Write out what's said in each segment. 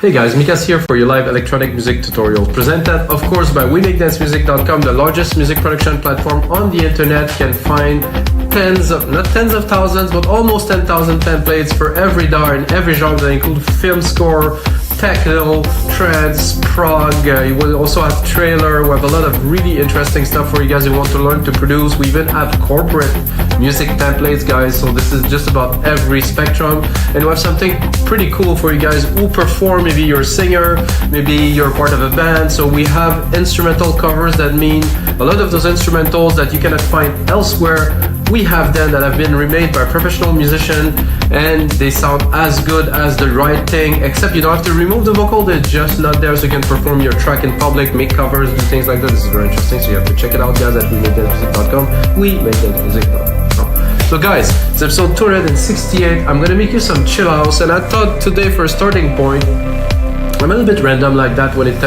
Hey guys, Mikas here for your live electronic music tutorial, presented of course by WeMakeDanceMusic.com, the largest music production platform on the internet. You can find not tens of thousands, but almost 10,000 templates for every DAW and every genre that include film score, techno, trance, prog. You will also have trailer. We have a lot of really interesting stuff for you guys who want to learn to produce. We even have corporate music templates, guys, so this is just about every spectrum. And we have something pretty cool for you guys who perform. Maybe you're a singer, maybe you're part of a band. So we have instrumental covers. That mean a lot of those instrumentals that you cannot find elsewhere, we have them that have been remade by a professional musician, and they sound as good as the right thing, except you don't have to remove the vocal. They're just not there, so you can perform your track in public, make covers, do things like that. This is very interesting, so you have to check it out, guys, at WeMakeDanceMusic.com. WeMakeDanceMusic.com. So guys, it's episode 268. I'm gonna make you some chill house, and I thought today for a starting point, I'm a little bit random like that when it's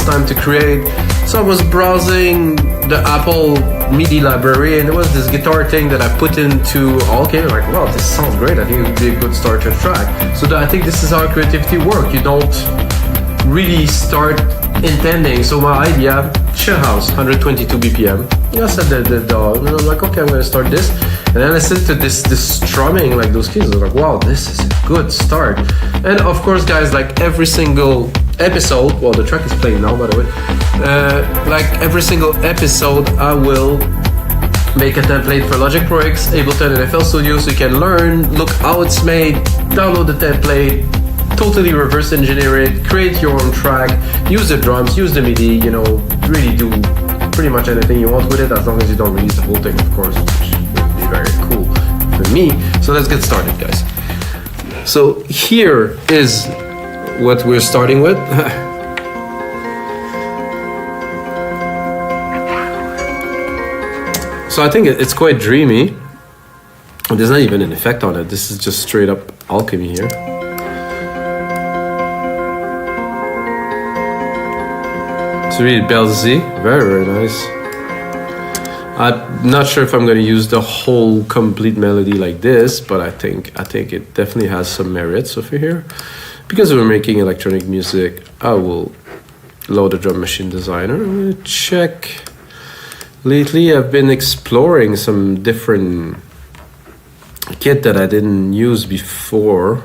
time to create. So I was browsing the Apple MIDI library, and there was this guitar thing that I put into Alchemy. Like, wow, this sounds great. I think it would be a good start to a track. So I think this is how creativity works. You don't really start intending. So my idea, chill house, 122 BPM. I said the DAW, and I'm like, okay, I'm gonna start this. And then I listened to this strumming, like those keys. I was like, wow, this is a good start. And of course, guys, like every single episode, well, the track is playing now, by the way. Like every single episode, I will make a template for Logic Pro X, Ableton, and FL Studio, so you can learn, look how it's made, download the template, totally reverse engineer it, create your own track, use the drums, use the MIDI, you know, really do pretty much anything you want with it, as long as you don't release the whole thing, of course, which would be very cool for me. So let's get started, guys. So here is what we're starting with. So I think it's quite dreamy. There's not even an effect on it. This is just straight up Alchemy here. It's really bellsy, very, very nice. I'm not sure if I'm going to use the whole complete melody like this, but I think it definitely has some merits over here. Because we're making electronic music, I will load the Drum Machine Designer. I'm going to check. Lately, I've been exploring some different kit that I didn't use before.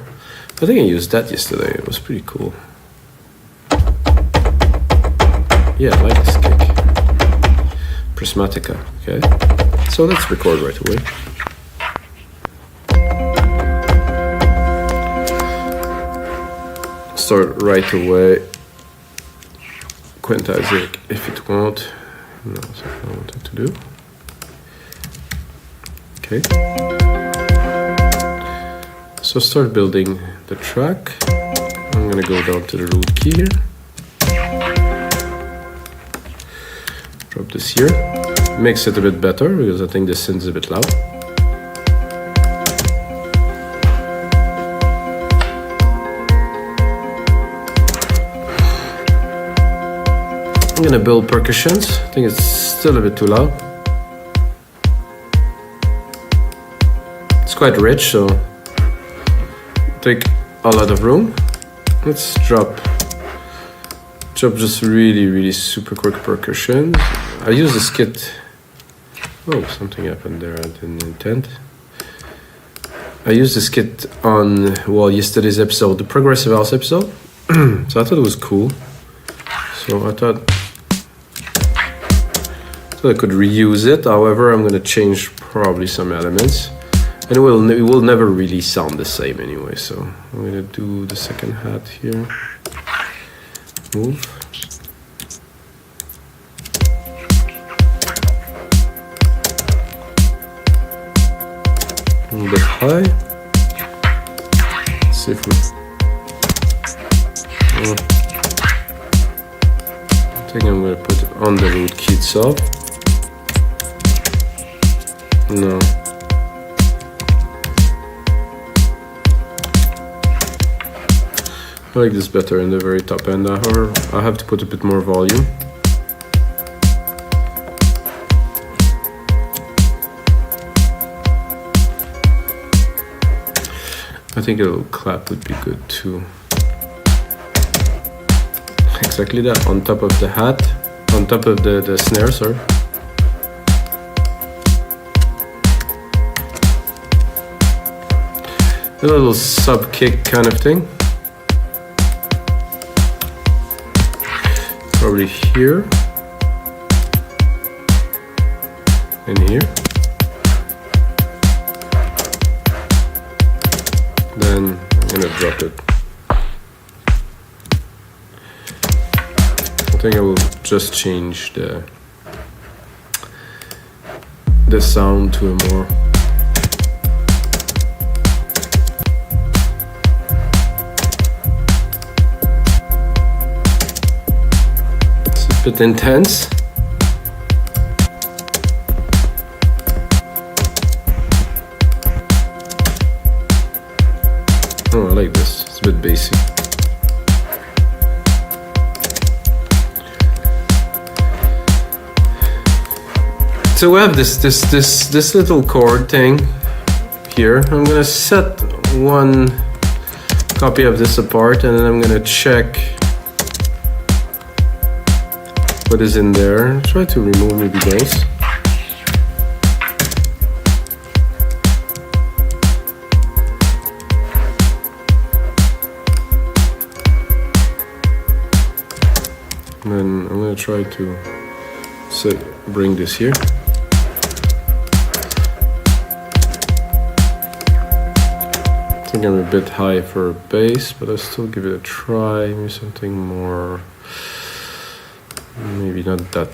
I think I used that yesterday. It was pretty cool. Yeah, I like this kick. Prismatica, okay. So let's record right away. Start right away. Quantize it if it won't. No, that's what I wanted to do. Okay. So start building the track. I'm gonna go down to the root key here. Drop this here. Makes it a bit better because I think this synth is a bit loud. I'm gonna build percussions. I think it's still a bit too loud. It's quite rich, so take a lot of room. Let's drop just really, really super quick percussion. I use this kit. Oh, something happened there. I didn't intend. I used this kit on, well, yesterday's episode, the Progressive House episode. So I thought it was cool. So I thought I could reuse it. However, I'm going to change probably some elements. And it will never really sound the same anyway. So I'm going to do the second hat here. Move. A little bit high. Let's see if we... I think I'm going to put it on the root key itself. No. I like this better in the very top end. However, I have to put a bit more volume. I think a little clap would be good too. exactly that, on top of the hat, on top of the snare, sorry. A little sub kick kind of thing. Probably here and here. Then I'm gonna drop it. I think I will just change the sound to a more bit intense. Oh, I like this. It's a bit bassy. So we have this little chord thing here. I'm gonna set one copy of this apart, and then I'm gonna check what is in there. Try to remove maybe those. And then I'm gonna try to bring this here. I think I'm a bit high for a bass, but I'll still give it a try. Maybe something more. Maybe not that.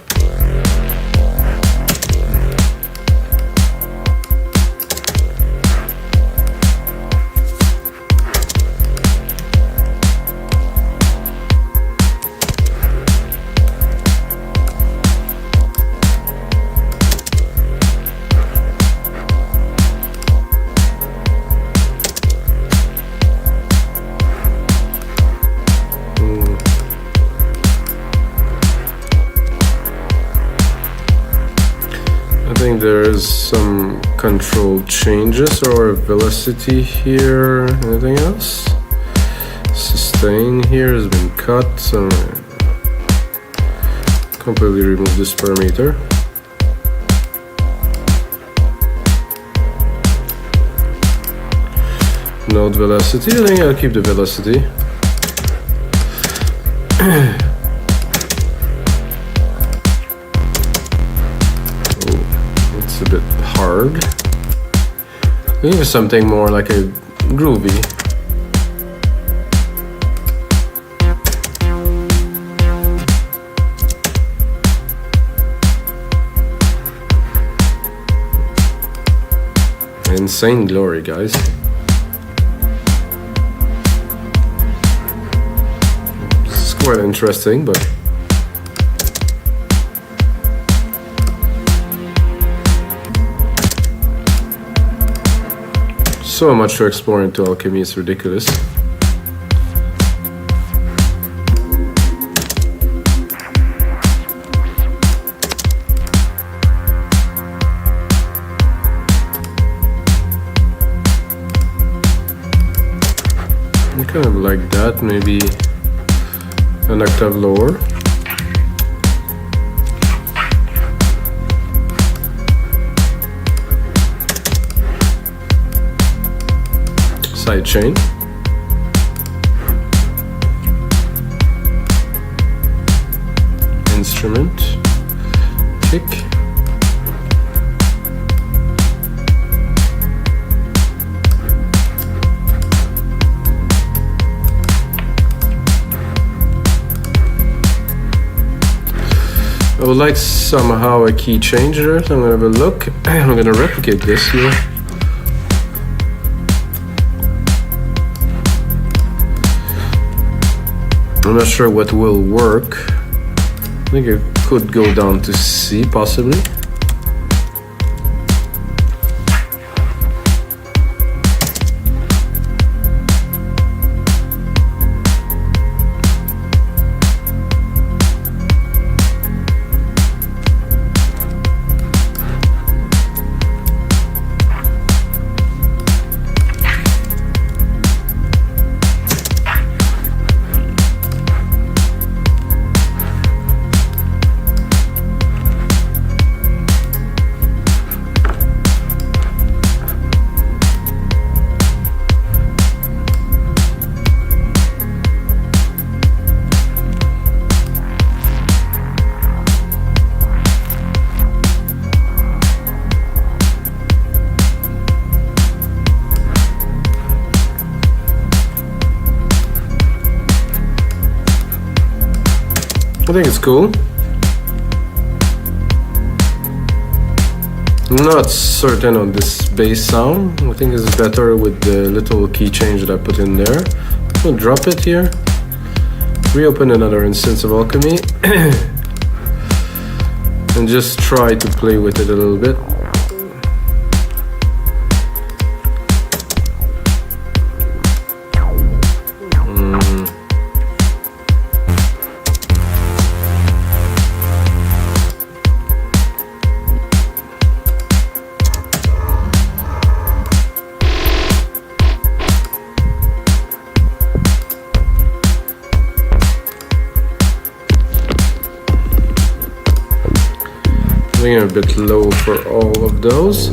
There is some control changes or velocity here. Anything else? Sustain here has been cut, so completely remove this parameter. Note velocity. I think I'll keep the velocity. A bit hard. Maybe something more like a groovy. Insane glory, guys. This is quite interesting, but so much to explore into Alchemy, it's ridiculous. I kind of like that, maybe an octave lower. Side chain. Instrument. Kick. I would like somehow a key change there, so I'm gonna have a look. I'm gonna replicate this here. I'm not sure what will work. I think it could go down to C, possibly. I think it's cool. I'm not certain on this bass sound. I think it's better with the little key change that I put in there. I'll drop it here. Reopen another instance of Alchemy. And just try to play with it a little bit. I think I'm a bit low for all of those.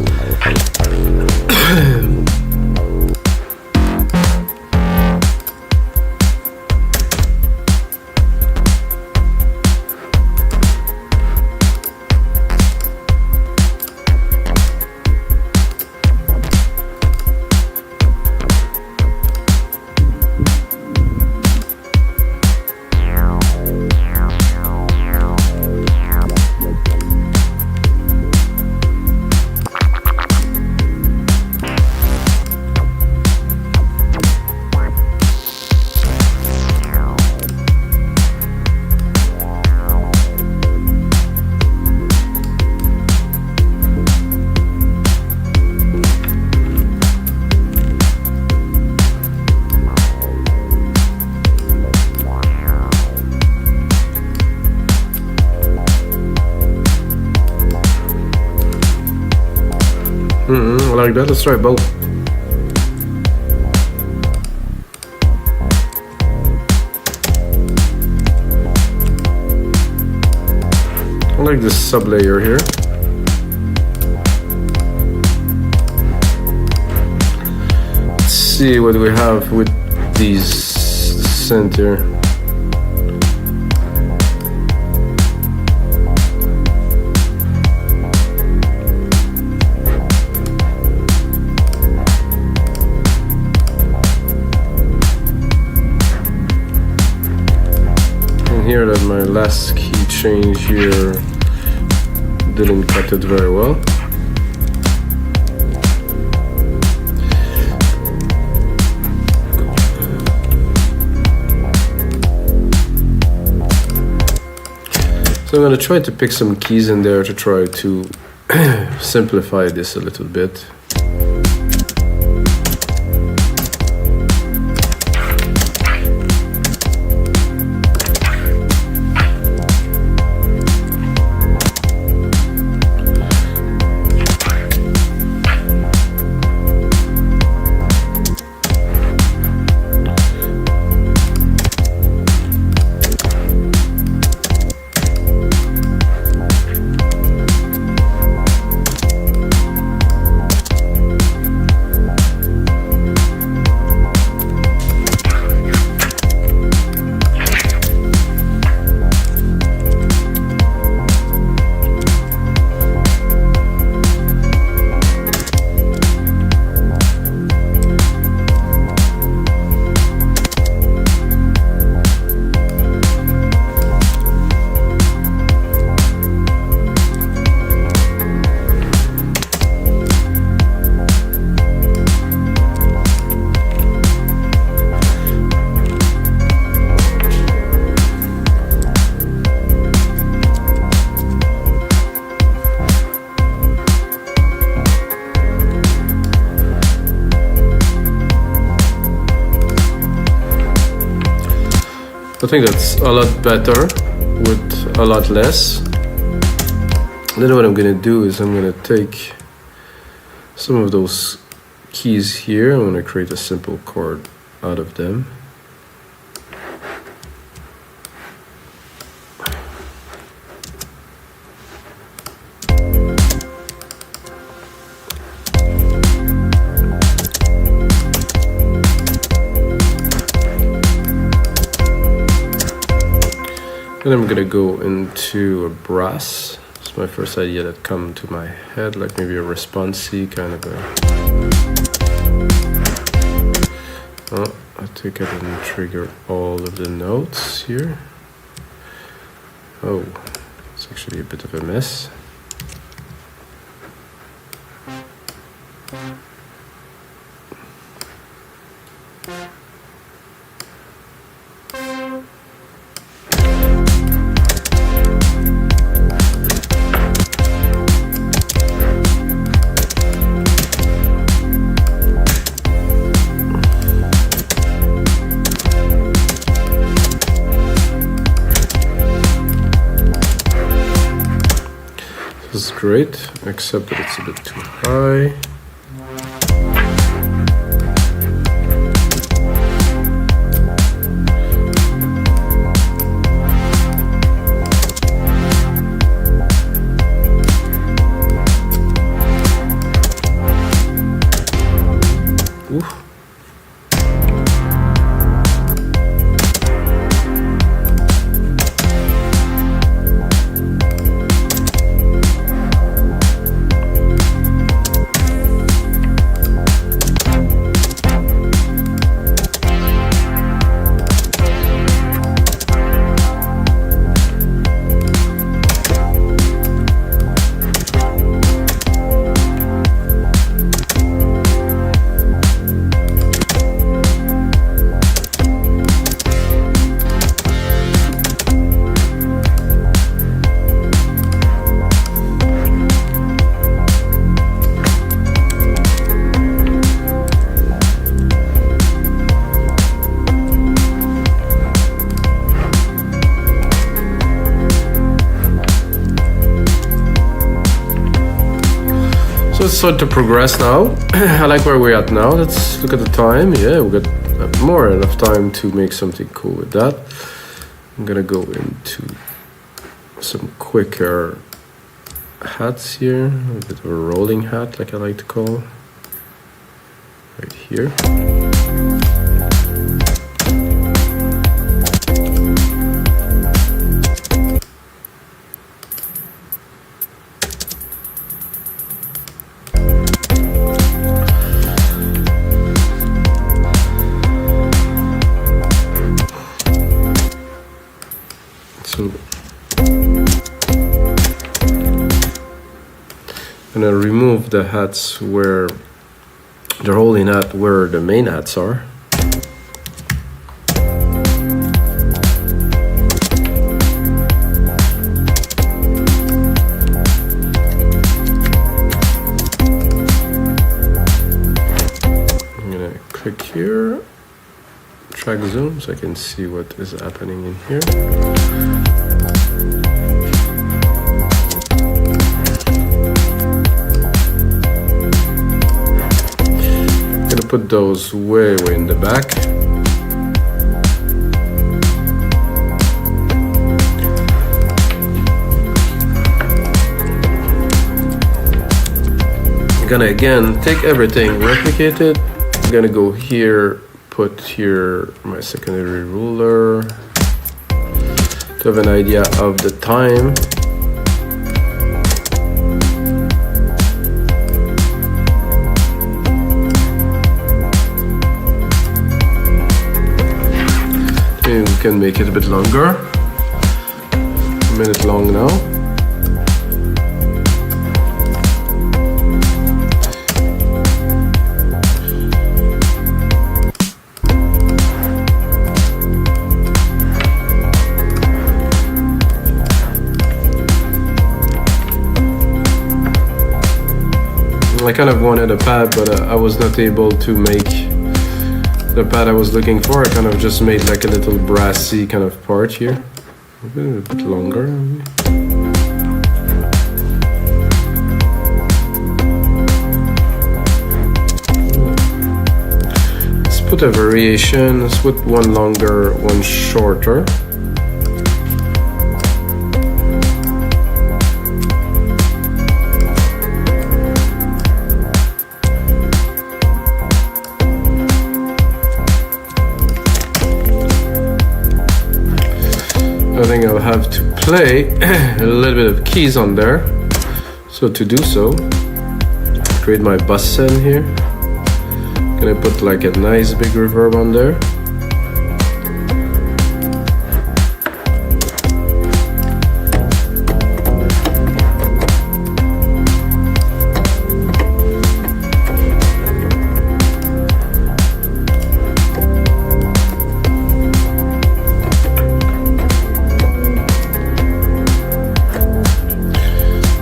I like that. Let's try both. I like this sub layer here. Let's see what we have with these synth here. Here that my last key change here didn't cut it very well. So I'm going to try to pick some keys in there to try to simplify this a little bit. I think that's a lot better with a lot less. Then what I'm gonna do is I'm gonna take some of those keys here. I'm gonna create a simple chord out of them. Then I'm gonna go into a brass. It's my first idea that come to my head, like maybe a responsey kind of a. Oh, I think I didn't trigger all of the notes here. Oh, it's actually a bit of a mess. This is great, except that it's a bit too high. Oof. So let's start to progress now. I like where we're at now. Let's look at the time. Yeah, we got more than enough time to make something cool with that. I'm gonna go into some quicker hats here. A bit of a rolling hat, like I like to call. Right here. So I'm gonna remove the hats where the rolling hat where the main hats are. I'm gonna click here, track zoom so I can see what is happening in here. Put those way in the back. I'm gonna again take everything, replicate it. I'm gonna go here, put here my secondary ruler to have an idea of the time. We can make it a bit longer, a minute long now. I kind of wanted a pad, but I was not able to make the pad I was looking for. I kind of just made like a little brassy kind of part here. A bit longer. Let's put a variation. Let's put one longer, one shorter. I think I'll have to play a little bit of keys on there. So to do so, create my Bassline here. Gonna put like a nice big reverb on there.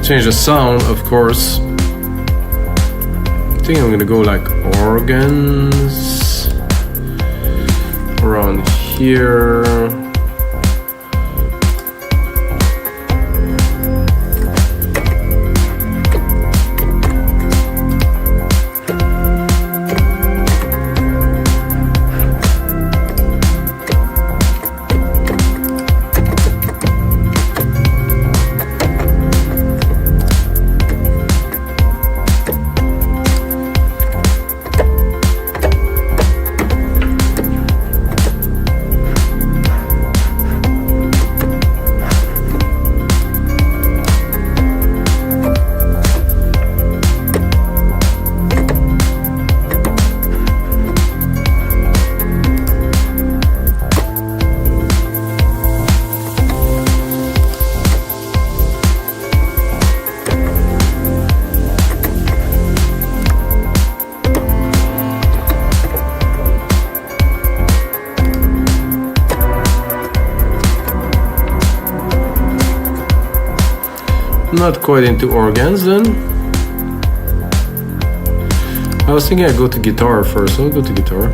change the sound, of course. I think I'm gonna go like organs around here. Not quite into organs then. I was thinking I'd go to guitar first, so I'll go to guitar.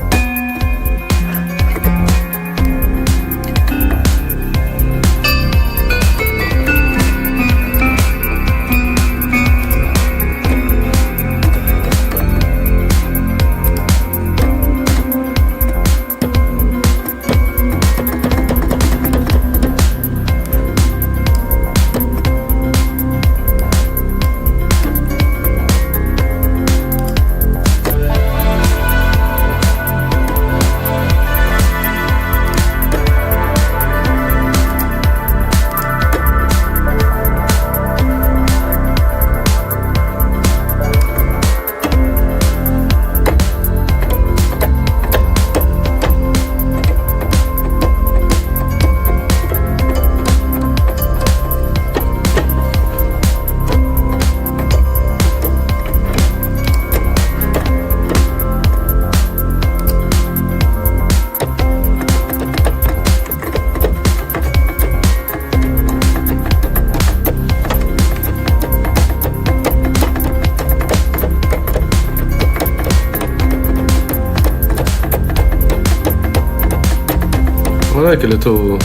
I like a little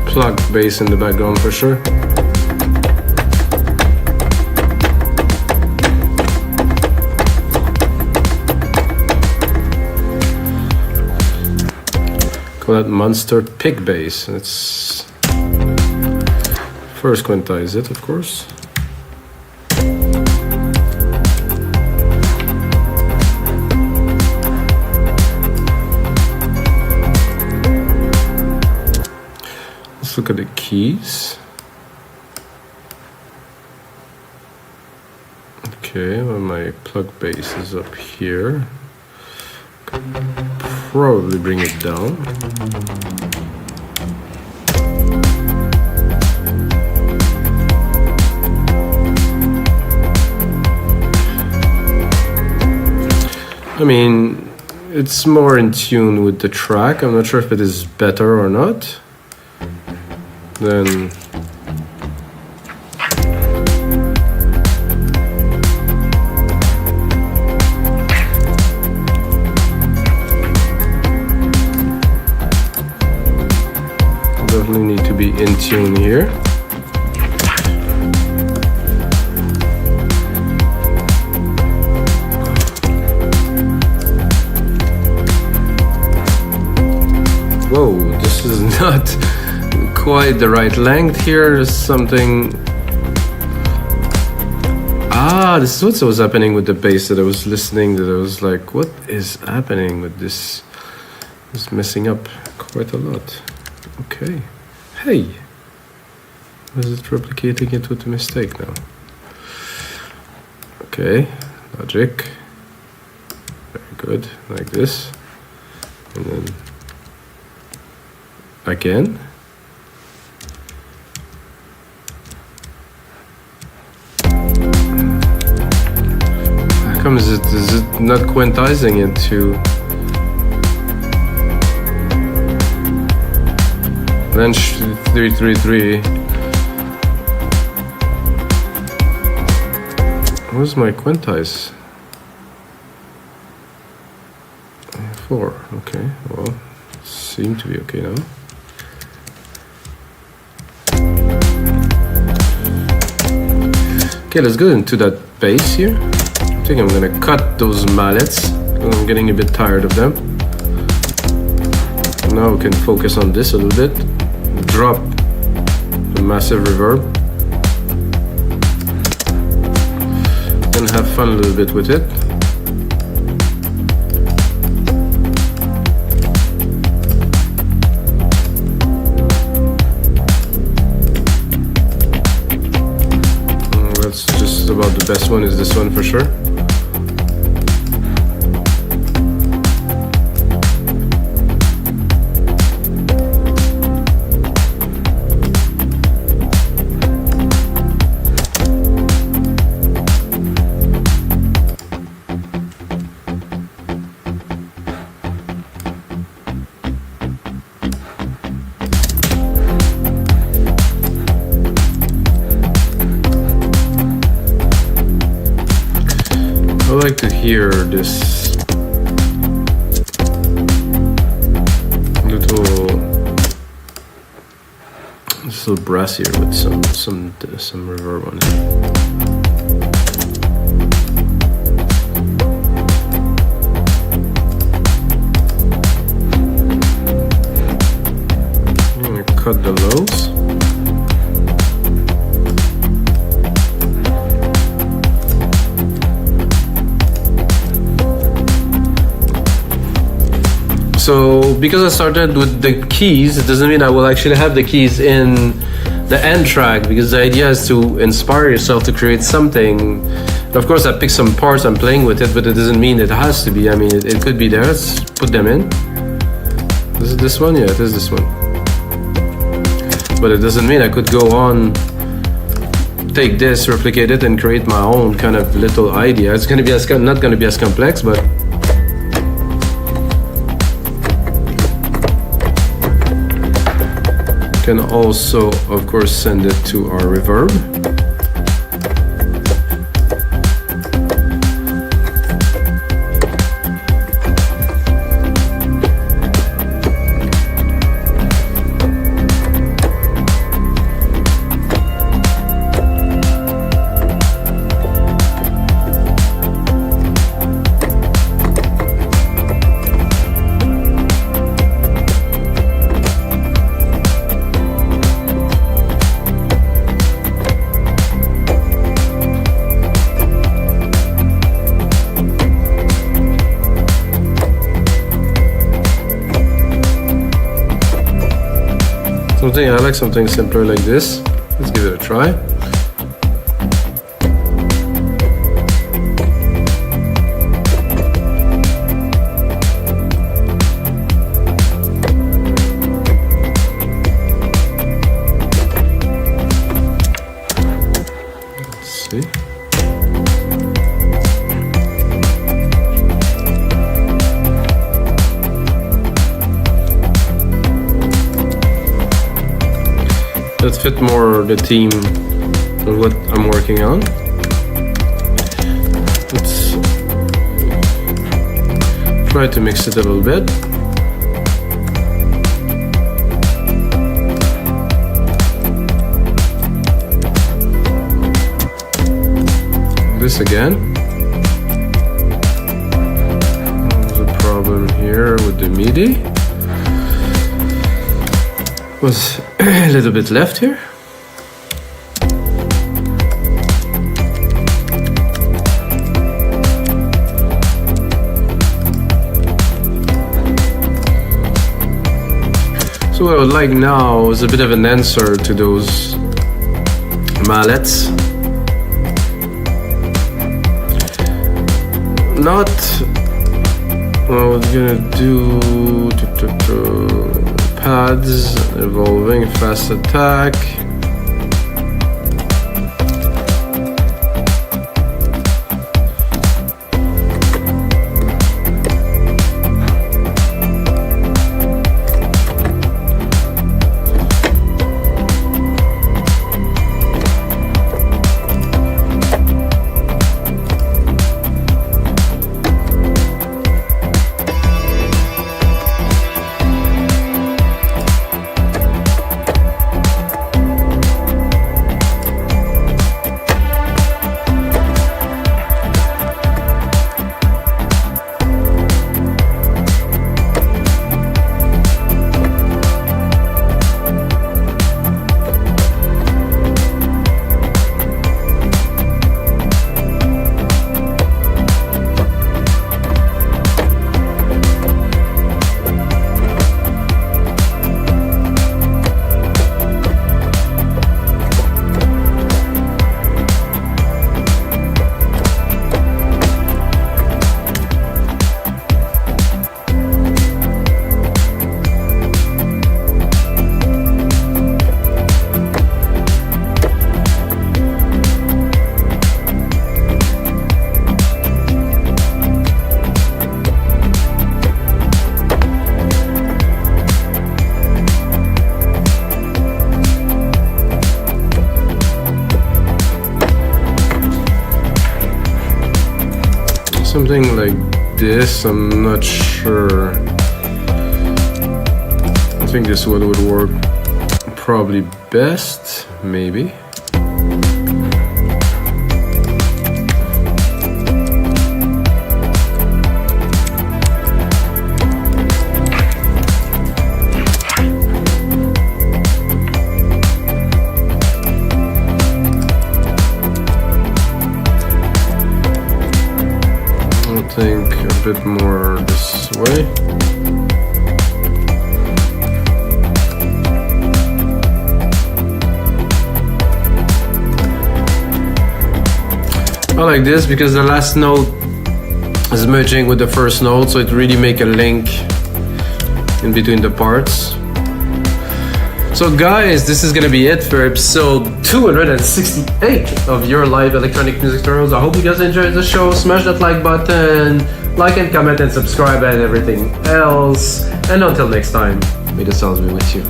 plugged bass in the background for sure. Call that monster pig bass. Let's first quantize it, of course. Let's look at the keys. Okay, well, my plug bass is up here. Probably bring it down. I mean, it's more in tune with the track. I'm not sure if it is better or not. Then definitely need to be in tune here. Whoa, this is not quite the right length here. There's something. This is what was happening with the bass that I was listening to. I was like, what is happening with this? It's messing up quite a lot. Okay. Hey. Was it replicating it with a mistake now? Okay. Logic. Very good. Like this. And then again. How come is it not quantizing it to Bench 333? Where's my quantize? 4. Okay, well, seem to be okay now. Okay, let's go into that bass here. I think I'm gonna cut those mallets. I'm getting a bit tired of them. Now we can focus on this a little bit. Drop the massive reverb. And have fun a little bit with it. That's just about the best one, is this one for sure. I like to hear this little brass here with some reverb on it. I'm gonna cut the lows. So because I started with the keys, it doesn't mean I will actually have the keys in the end track, because the idea is to inspire yourself to create something. And of course I pick some parts, I'm playing with it, but it doesn't mean it has to be. I mean, it could be there. Let's put them in. Is it this one? Yeah, it is this one. But it doesn't mean I could go on, take this, replicate it, and create my own kind of little idea. It's gonna be not gonna be as complex, but can also, of course, send it to our reverb. I like something simpler like this. Let's give it a try. Let's see. Let's fit more the theme of what I'm working on. Let's try to mix it a little bit. This again. There's a problem here with the MIDI. Was a little bit left here. So what I would like now is a bit of an answer to those mallets. Not what we're gonna do pads, evolving, fast attack. something like this. I'm not sure. I think this one would work probably best, maybe. I think a bit more this way. I like this because the last note is merging with the first note, so it really makes a link in between the parts. So guys, this is gonna be it for episode 268 of your live electronic music tutorials. I hope you guys enjoyed the show. Smash that like button, like and comment and subscribe and everything else. And until next time, may the sounds be with you.